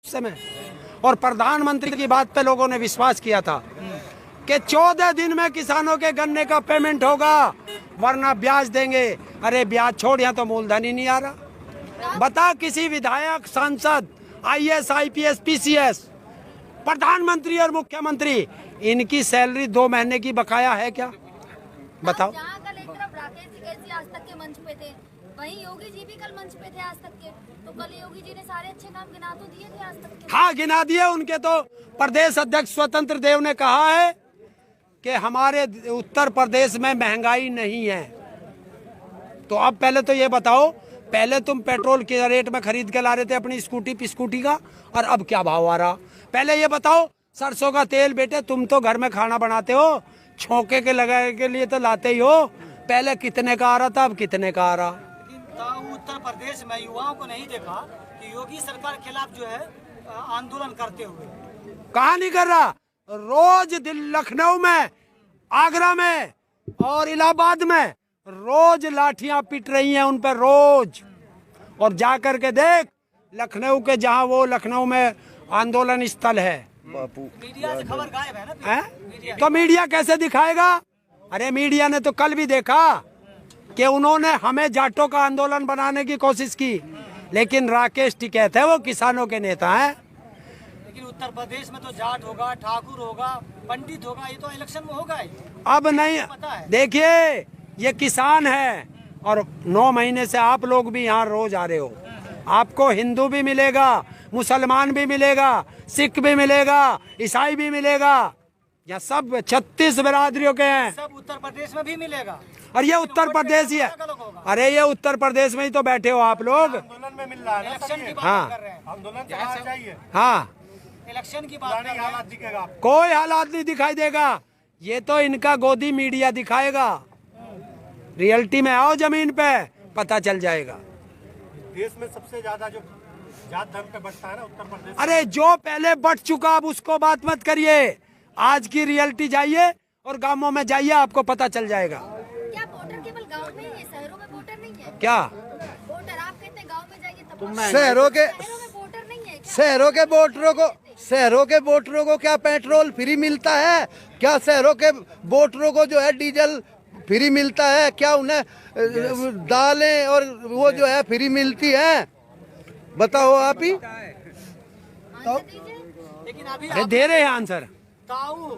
समय और प्रधानमंत्री की बात पे लोगों ने विश्वास किया था कि 14 दिन में किसानों के गन्ने का पेमेंट होगा, वरना ब्याज देंगे। अरे ब्याज छोड़, यहाँ तो मूलधन ही नहीं आ रहा। बता किसी विधायक, सांसद, आईएएस, आईपीएस, पीसीएस, प्रधानमंत्री और मुख्यमंत्री, इनकी सैलरी 2 महीने की बकाया है क्या? बताओ। कल एक तरफ राकेश जी कैसी आज तक के मंच पे थे, वहीं योगी जी भी कल मंच पे थे आज तक के। तो कल योगी जी ने सारे अच्छे काम गिना तो दिए थे आज तक के। हाँ, गिना दिए। उनके तो प्रदेश अध्यक्ष स्वतंत्र देव ने कहा है कि हमारे उत्तर प्रदेश में महंगाई नहीं है। तो अब पहले तो ये बताओ, पहले तुम पेट्रोल के रेट में खरीद के ला रहे थे अपनी स्कूटी का, और अब क्या भाव आ रहा? पहले ये बताओ, सरसों का तेल बेटे तुम तो घर में खाना बनाते हो, छोंके के लगाने के लिए तो लाते ही हो। पहले कितने का आ रहा था, अब कितने का आ रहा? उत्तर प्रदेश में युवाओं को नहीं देखा कि योगी सरकार के खिलाफ जो है आंदोलन करते हुए। कहाँ नहीं कर रहा? रोज लखनऊ में, आगरा में और इलाहाबाद में रोज लाठियां पिट रही हैं उन पर रोज। और जा कर के देख लखनऊ के, जहां वो लखनऊ में आंदोलन स्थल है, मीडिया से खबर गायब है ना। तो मीडिया कैसे दिखाएगा? अरे मीडिया ने तो कल भी देखा कि उन्होंने हमें जाटों का आंदोलन बनाने की कोशिश की, लेकिन राकेश टिकैत है, वो किसानों के नेता हैं। लेकिन उत्तर प्रदेश में तो जाट होगा, ठाकुर होगा, पंडित होगा, ये तो इलेक्शन में होगा ही। अब नहीं, देखिए ये किसान है और 9 महीने से आप लोग भी यहाँ रोज आ रहे हो। आपको हिंदू भी मिलेगा, मुसलमान भी मिलेगा, सिख भी मिलेगा, ईसाई भी मिलेगा। यहाँ सब 36 बिरादरियों के हैं। सब उत्तर प्रदेश में भी मिलेगा। और ये उत्तर प्रदेश ही है। अरे ये उत्तर प्रदेश में ही तो बैठे हो आप लोग। आंदोलन में मिल रहा है, इलेक्शन की हाँ। बात कर रहे हैं। आंदोलन चाहिए। हाँ, इलेक्शन की बात कर रहे हैं। दिखेगा, कोई हालात नहीं दिखाई देगा। ये तो इनका गोदी मीडिया दिखाएगा। रियलिटी में आओ, जमीन पे पता चल जाएगा। देश में सबसे ज्यादा जो जात धर्म पे बढ़ता है ना, उत्तर प्रदेश। अरे जो पहले बढ़ चुका, अब उसको बात मत करिए। आज की रियलिटी जाइए और गांवों में जाइए, आपको पता चल जाएगा। क्या वोटर केवल गांव में ही है, शहरों में वोटर नहीं है? क्या वोटर आप कहते हैं गांव में जाइए तब शहरों के वोटर नहीं है क्या? शहरों के वोटरों को क्या पेट्रोल फ्री मिलता है? क्या शहरों के वोटरों को जो है डीजल फ्री मिलता है? क्या उन्हें दालें और वो जो है फ्री मिलती है? बताओ आप ही। लेकिन अभी अरे दे रहे हैं आंसर। ताऊ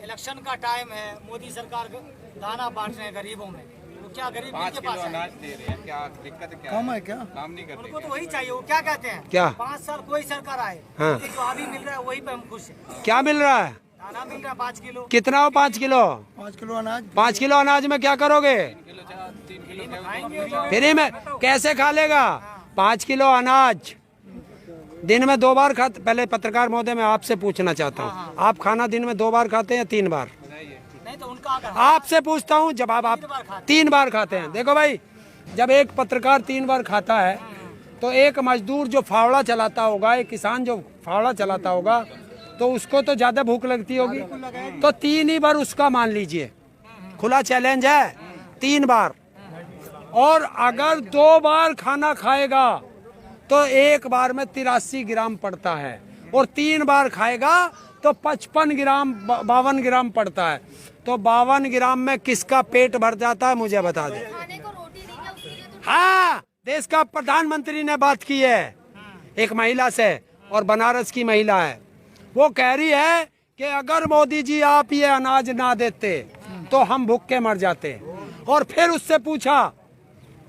इलेक्शन का टाइम है, मोदी सरकार दाना बांट रहे हैं गरीबों में। तो क्या गरीब के पास अनाज दे रहे हैं, क्या दिक्कत क्या कम है क्या? काम नहीं करते? उनको तो वही चाहिए। वो क्या कहते हैं, क्या? 5 साल कोई सरकार आए, हाँ। जो अभी मिल रहा है वही पे हम खुश हैं। क्या मिल रहा है? दाना मिल रहा है 5 किलो। कितना हो? 5 किलो? 5 किलो अनाज। 5 किलो अनाज में क्या करोगे? फ्री में कैसे खा लेगा? 5 किलो अनाज दिन में 2 बार खाते? पहले पत्रकार महोदय मैं आपसे पूछना चाहता हूँ, आप खाना दिन में 2 बार खाते हैं या 3 बार? नहीं तो उनका आपसे पूछता हूँ जवाब। आप 3 बार खाते हैं। देखो भाई, जब एक पत्रकार 3 बार खाता है तो एक मजदूर जो फावड़ा चलाता होगा, एक किसान जो फावड़ा चलाता होगा, तो उसको तो ज्यादा भूख लगती होगी। तो 3 ही बार उसका मान लीजिए, खुला चैलेंज है, 3 बार। और अगर 2 बार खाना खाएगा तो एक बार में 83 ग्राम पड़ता है, और 3 बार खाएगा तो 55 ग्राम 52 ग्राम पड़ता है। तो 52 ग्राम में किसका पेट भर जाता है, मुझे बता दे। खाने को रोटी नहीं है, उसके लिए तो हाँ, देश का प्रधानमंत्री ने बात की है एक महिला से, और बनारस की महिला है। वो कह रही है कि अगर मोदी जी आप ये अनाज ना देते तो हम भूख के मर जाते। और फिर उससे पूछा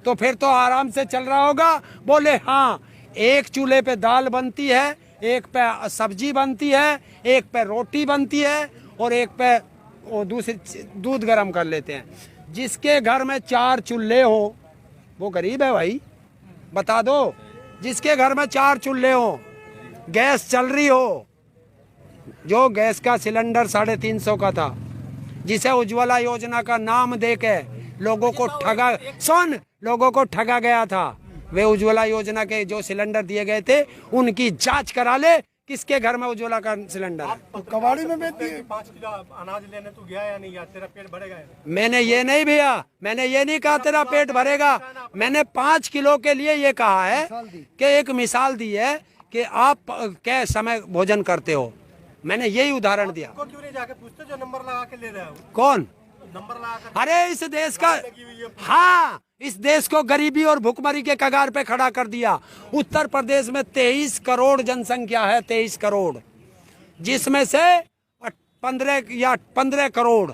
तो फिर तो आराम से चल रहा होगा। बोले हाँ, एक चूल्हे पे दाल बनती है, एक पे सब्जी बनती है, एक पे रोटी बनती है, और एक पे वो दूसरी दूध गर्म कर लेते हैं। जिसके घर में 4 चूल्हे हो वो गरीब है भाई, बता दो। जिसके घर में 4 चूल्हे हो, गैस चल रही हो, जो गैस का सिलेंडर 350 का था, जिसे उज्ज्वला योजना का नाम देके लोगों को ठगा गया था, वे उज्ज्वला योजना के जो सिलेंडर दिए गए थे उनकी जांच करा ले, किसके घर में उज्ज्वला का सिलेंडर है। तो कबाड़ी में बेचती है। 5 किलो अनाज लेने तू गया या नहीं गया? तेरा पेट भरेगा? मैंने ये नहीं भैया, मैंने ये नहीं कहा तेरा पेट भरेगा। मैंने 5 किलो के लिए ये कहा है कि एक मिसाल दी है कि आप क्या समय भोजन करते हो। मैंने यही उदाहरण दिया। को क्यों नहीं जाके पूछते जो नंबर लगा के ले रहे हो? कौन? नंबर लगा कर अरे इस देश का, हाँ, इस देश को गरीबी और भुखमरी के कगार पे खड़ा कर दिया। उत्तर प्रदेश में 23 करोड़ जनसंख्या है, 23 करोड़, जिसमें से 15 करोड़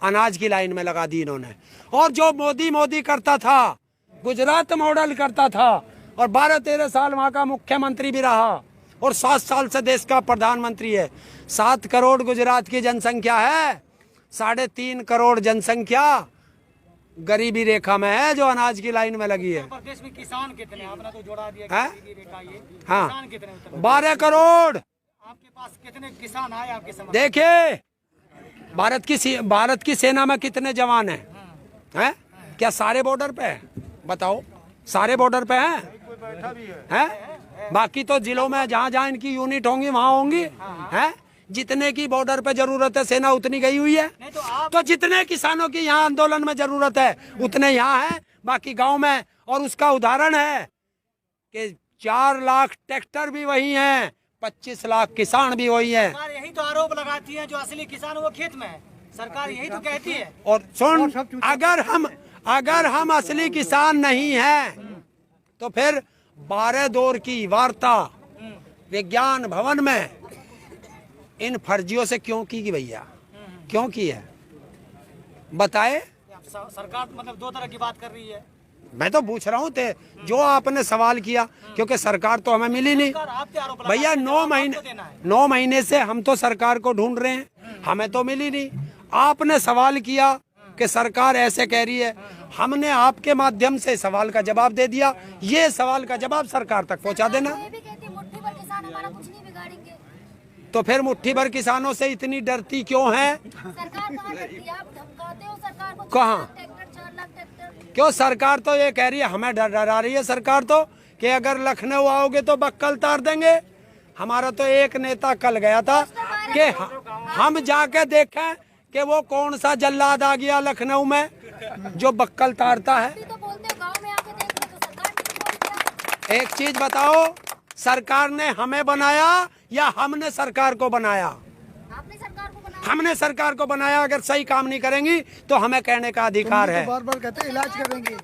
अनाज की लाइन में लगा दी इन्होंने। और जो मोदी करता था, गुजरात मॉडल करता था, और 12-13 साल वहां का मुख्यमंत्री भी रहा, और 7 साल से देश का प्रधानमंत्री है। 7 करोड़ गुजरात की जनसंख्या है, 3.5 करोड़ जनसंख्या गरीबी रेखा में है, जो अनाज की लाइन में लगी है। प्रदेश में किसान कितने? आपने तो जोड़ा दिया हैं? गरीबी रेखा ये। हाँ, किसान कितने उत्तर प्रदेश? 12 करोड़। आपके पास कितने किसान आए आपके समझ? देखिए, भारत की सेना में कितने जवान हैं? क्या सारे बॉर्डर पे है? बताओ, सारे बॉर्डर पे हैं? बाकी तो जिलों में जहाँ जहाँ इनकी यूनिट होंगी वहाँ होंगी। हैं? जितने की बॉर्डर पे जरूरत है सेना उतनी गई हुई है। नहीं तो आप तो जितने किसानों की यहाँ आंदोलन में जरूरत है उतने यहाँ है, बाकी गांव में। और उसका उदाहरण है कि 4 लाख ट्रैक्टर भी वही हैं, 25 लाख किसान भी वही हैं। सरकार यही तो आरोप लगाती है, जो असली किसान वो खेत में है। सरकार यही तो कहती है। और सुन, अगर हम असली किसान नहीं हैं तो फिर 12 दौर की वार्ता विज्ञान भवन में इन फर्जियों से क्यों की भैया? क्यों की है बताए? सरकार मतलब 2 तरह की बात कर रही है। मैं तो पूछ रहा हूँ जो आपने सवाल किया, क्योंकि सरकार तो हमें मिली नहीं आपके आरोप लगाते भैया। हैं, 9 महीने से हम तो सरकार को ढूंढ रहे हैं, हमें तो मिली नहीं। आपने सवाल किया कि सरकार ऐसे कह रही है, हमने आपके माध्यम से सवाल का जवाब दे दिया। ये सवाल का जवाब सरकार तक पहुंचा देना। ये भी कहती है मुट्ठी भर किसान हमारा कुछ नहीं बिगाड़ेंगे। तो फिर मुट्ठी भर किसानों से इतनी डरती क्यों है? सरकार कहाँ डरती है? आप धमकाते हो सरकार को। कहाँ? 4 लाख ट्रैक्टर। क्यों? सरकार तो ये कह रही है, हमें डरा रही है सरकार तो, कि अगर लखनऊ आओगे तो बक्कल तार देंगे। हमारा तो एक नेता कल गया था कि हम जाके देखें कि वो कौन सा जल्लाद आ गया लखनऊ में जो बक्कल तारता है। अभी तो बोलते हो गांव में आके देख लो, तो सरकार नहीं बोलती है। एक चीज बताओ, सरकार ने हमें बनाया या हमने सरकार को बनाया? आपने सरकार को बनाया। हमने सरकार को बनाया। अगर सही काम नहीं करेंगी तो हमें कहने का अधिकार है। बार बार कहते हैं इलाज करेंगे,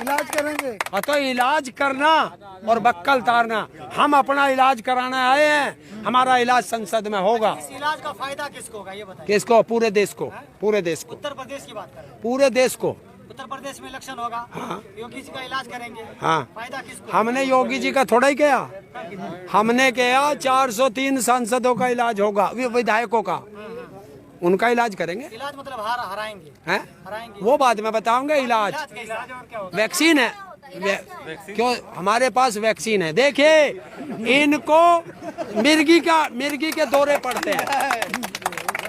इलाज करेंगे। तो इलाज करना और बक्कल तारना, हम अपना इलाज कराने आए हैं। हमारा इलाज संसद में होगा। इस इलाज का फायदा किसको होगा ये बताइए? किसको? पूरे देश को। पूरे देश को। उत्तर प्रदेश की बात कर रहे हैं। पूरे देश को। उत्तर प्रदेश में इलेक्शन होगा, योगी जी का इलाज करेंगे। हाँ, फायदा किसको? हमने योगी जी का थोड़ा ही किया, हमने किया 403 सांसदों का इलाज होगा, विधायकों का, उनका इलाज करेंगे। इलाज मतलब हराएंगे। हैं? हराएंगे। वो बाद में बताऊंगे। इलाज कैसा? और क्या होगा? वैक्सीन है। क्यों? हमारे पास वैक्सीन है। देखिए, इनको मिर्गी के दौरे पड़ते हैं,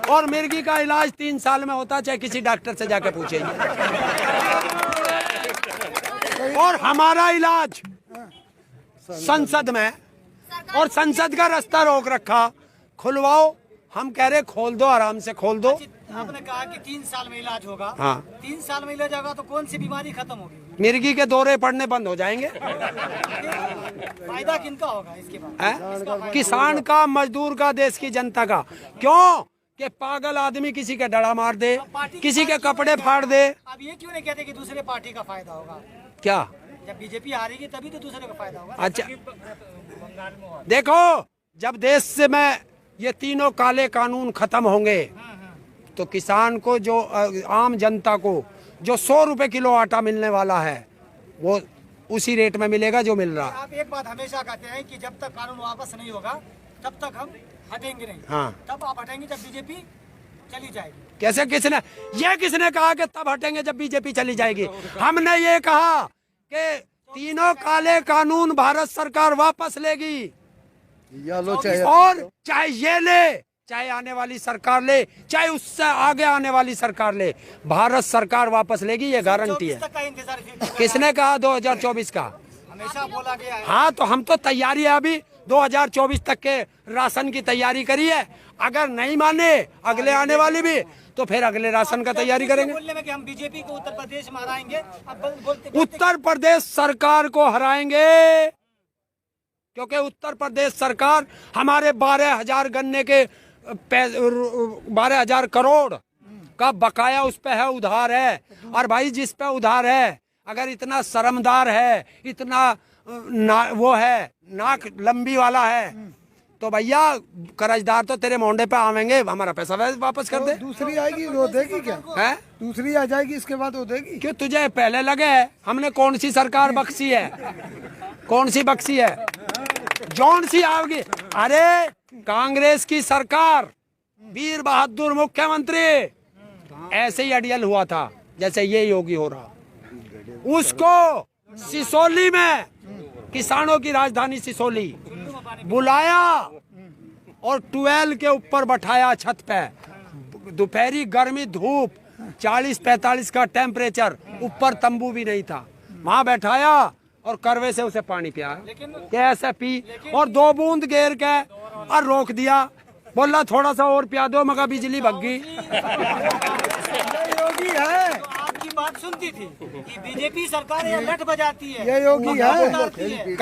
और मिर्गी का इलाज 3 साल में होता, चाहे किसी डॉक्टर से जाके पूछेंगे। और हमारा इलाज संसद में, और संसद का रास्ता रोक रखा। खुलवाओ, हम कह रहे खोल दो, आराम से खोल दो। आपने कहा कि 3 साल में इलाज होगा। हाँ। 3 साल में इलाज होगा तो कौन सी बीमारी खत्म होगी? मिर्गी के दौरे पड़ने बंद हो जाएंगे। फायदा किनका होगा इसके बाद? है? किसान का, मजदूर का, देश की जनता का। क्यों? कि पागल आदमी किसी का डड़ा मार दे, किसी के कपड़े फाड़ दे। अब ये क्यों नहीं कहते कि दूसरे पार्टी का फायदा होगा? क्या? जब बीजेपी हारेगी तभी तो दूसरे का फायदा होगा। अच्छा, देखो, जब देश में ये तीनों काले कानून खत्म होंगे तो किसान को, जो आम जनता को जो 100 रुपए किलो आटा मिलने वाला है, वो उसी रेट में मिलेगा जो मिल रहा है। आप एक बात हमेशा कहते हैं कि जब तक कानून वापस नहीं होगा तब तक हम हटेंगे नहीं। हाँ। तब आप हटेंगे जब बीजेपी चली जाएगी। कैसे? किसने कहा कि तब हटेंगे जब बीजेपी चली जाएगी? हमने ये कहा कि तीनों काले कानून भारत सरकार वापस लेगी, या लो चाहे और चाहे ये ले, चाहे आने वाली सरकार ले, चाहे उससे आगे आने वाली सरकार ले, भारत सरकार वापस लेगी, ये गारंटी है। 24 तक का इंतजार किसने कहा 2024 का? हमेशा बोला गया है। हाँ, तो हम तो तैयारी है अभी 2024 तक के राशन की तैयारी करी है। अगर नहीं माने अगले आने वाली भी, तो फिर अगले राशन का तैयारी करेंगे। बोलने में कि हम बीजेपी को उत्तर प्रदेश में हराएंगे, अब बोलते उत्तर प्रदेश सरकार को हराएंगे क्योंकि उत्तर प्रदेश सरकार हमारे 12,000 गन्ने के 12,000 करोड़ का बकाया उस पे है, उधार है। और भाई जिस पे उधार है, अगर इतना शर्मदार है, इतना वो है, नाक लंबी वाला है, तो भैया कर्जदार तो तेरे मोंडे पे आवेंगे, हमारा पैसा वापस कर दे। दूसरी आएगी वो देगी क्या है? दूसरी आ जाएगी इसके बाद वो देगी। क्यों तुझे पहले लगे हमने कौन सी सरकार बख्शी है? कौन सी बख्शी है? जौन सी आओगी? अरे कांग्रेस की सरकार, वीर बहादुर मुख्यमंत्री, ऐसे ही अड़ियल हुआ था जैसे ये योगी हो रहा। उसको सिसोली में, किसानों की राजधानी सिसोली, बुलाया और 12 के ऊपर बैठाया छत पे, दोपहरी गर्मी धूप, 40-45 का टेम्परेचर, ऊपर तंबू भी नहीं था, वहां बैठाया और करवे से उसे पानी पियाया, कैसे पी, और 2 बूंद घेर के और रोक दिया, बोला थोड़ा सा और पिया दो, मगर बिजली भग गई। योगी है, तो आपकी बात सुनती थी कि बीजेपी सरकार ये लठ बजाती है, ये योगी है। उतारती है।